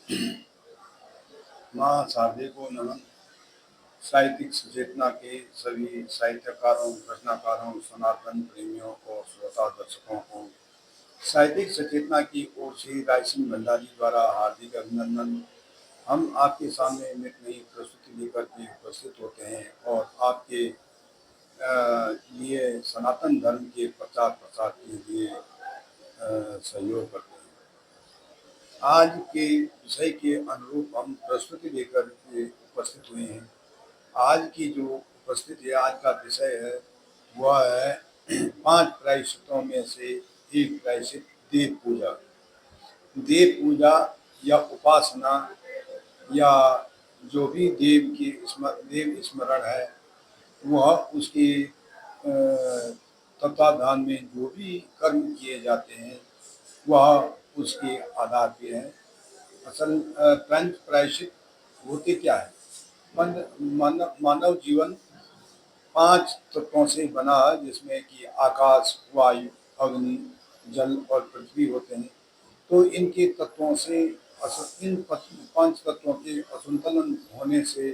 माँ शारदे को नमन। साहित्यिक सचेतना के सभी साहित्यकारों, रचनाकारों, सनातन प्रेमियों को, श्रोता दर्शकों को साहित्यिक सचेतना की ओर से राय सिंह भंडारी द्वारा हार्दिक अभिनंदन। हम आपके सामने एक नई प्रस्तुति लेकर के उपस्थित होते हैं और आपके लिए सनातन धर्म के प्रचार प्रसार के लिए सहयोग करते हैं। आज के विषय के अनुरूप हम प्रस्तुति लेकर के उपस्थित हुए हैं। आज की जो उपस्थिति है, आज का विषय है, वह है 5 प्रायश्चितों में से एक प्रायश्चित देव पूजा। देव पूजा या उपासना या जो भी देव स्मरण है, वह उसके तत्वाधान में जो भी कर्म किए जाते हैं वह उसके आधार पे है। असल पंच प्रायश्चित होते क्या है? मानव जीवन 5 तत्वों से बना है, जिसमें कि आकाश, वायु, अग्नि, जल और पृथ्वी होते हैं। तो इनके तत्वों से इन 5 तत्वों के असंतुलन होने से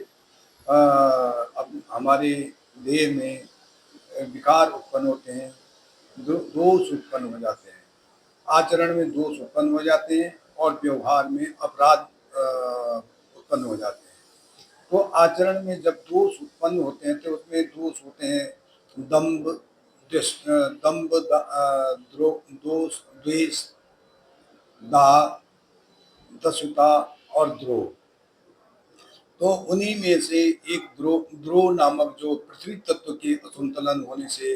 अब हमारे देह में विकार उत्पन्न होते हैं, दोष उत्पन्न हो जाते हैं, आचरण में दोष उत्पन्न हो जाते हैं और व्यवहार में अपराध उत्पन्न हो जाते हैं। तो आचरण में जब दोष उत्पन्न होते हैं तो उसमें दोष होते हैं दंभ, दोष, द्वेष, दाह, दस्युता और द्रोह। तो उन्हीं में से एक द्रोह नामक जो पृथ्वी तत्व के असंतुलन होने से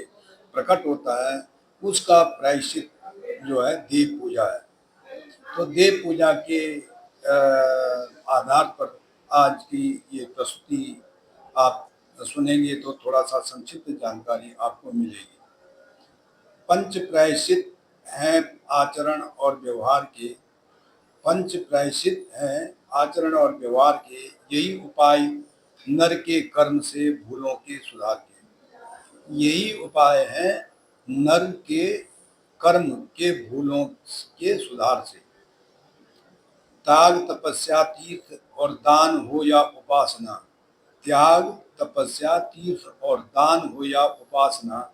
प्रकट होता है, उसका प्रायश्चित जो है देव पूजा है। तो देव पूजा के आधार पर आज की ये प्रस्तुति आप सुनेंगे तो थोड़ा सा संक्षिप्त जानकारी आपको मिलेगी। पंच प्रायश्चित हैं आचरण और व्यवहार के। पंच प्रायश्चित हैं आचरण और व्यवहार के, यही उपाय नर के कर्म से भूलों के सुधार के। यही उपाय है नर के कर्म के भूलों के सुधार से। त्याग, तपस्या, तीर्थ और दान हो या उपासना। त्याग, तपस्या, तीर्थ और दान हो या उपासना,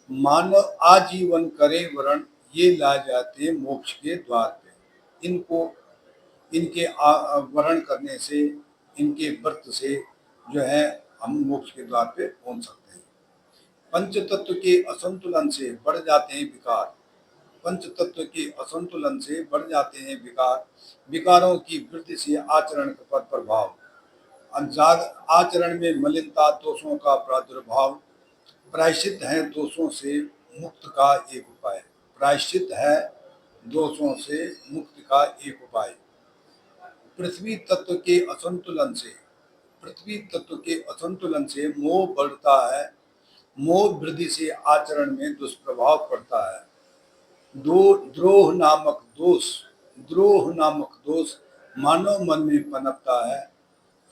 मानव आजीवन करे वरण, ये लाए जाते मोक्ष के द्वार पे। इनके वरण करने से, इनके व्रत से जो है हम मोक्ष के द्वार पे पहुंच सकते हैं। पंच तत्व के असंतुलन से बढ़ जाते हैं विकार। पंच तत्व के असंतुलन से बढ़ जाते हैं विकार। विकारों की वृद्धि से आचरण पर प्रभाव। आचरण में मलिनता, दोषों का प्रादुर्भाव। प्रायश्चित है दोषों से मुक्त का एक उपाय। प्रायश्चित है दोषों से मुक्ति का एक उपाय। पृथ्वी तत्व के असंतुलन से, पृथ्वी तत्व के असंतुलन से मोह बढ़ता है। मोह वृद्धि से आचरण में दुष्प्रभाव पड़ता है। द्रोह नामक दोष मानव मन में पनपता है।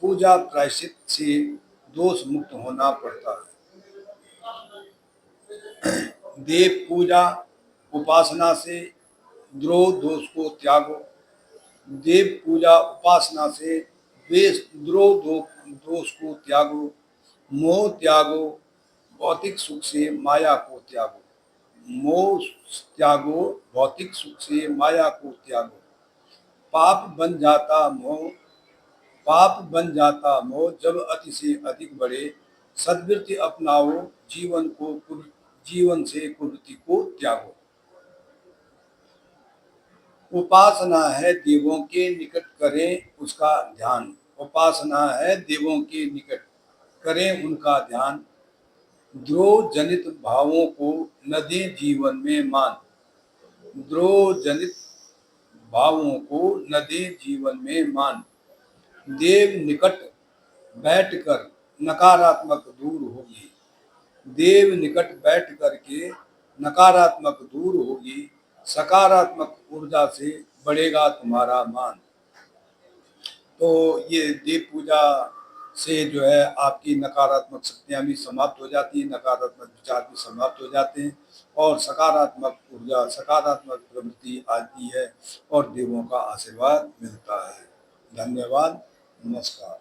पूजा प्रायश्चित से दोष मुक्त होना पड़ता है। देव पूजा उपासना से द्रोह दोष को त्यागो। देव पूजा उपासना से दोष को त्यागो। मोह त्यागो, भौतिक सुख से माया को त्यागो। मोह त्यागो, भौतिक सुख से माया को त्यागो। पाप बन जाता मोह जब अति से अधिक बढ़े। सद्वृत्ति अपनाओ, जीवन से कुवृत्ति को त्यागो। उपासना है देवों के निकट, करें उसका ध्यान। उपासना है देवों के निकट, करें उनका ध्यान। द्रोह जनित भावों को न दें जीवन में मान। द्रोह जनित भावों को न दें जीवन में मान। देव निकट बैठकर नकारात्मक दूर होगी। देव निकट बैठ करके नकारात्मक दूर होगी। सकारात्मक ऊर्जा से बढ़ेगा तुम्हारा मान। तो ये देव पूजा से जो है आपकी नकारात्मक शक्तियाँ भी समाप्त हो जाती हैं, नकारात्मक विचार भी समाप्त हो जाते हैं और सकारात्मक ऊर्जा, सकारात्मक प्रवृत्ति आती है और देवों का आशीर्वाद मिलता है। धन्यवाद, नमस्कार।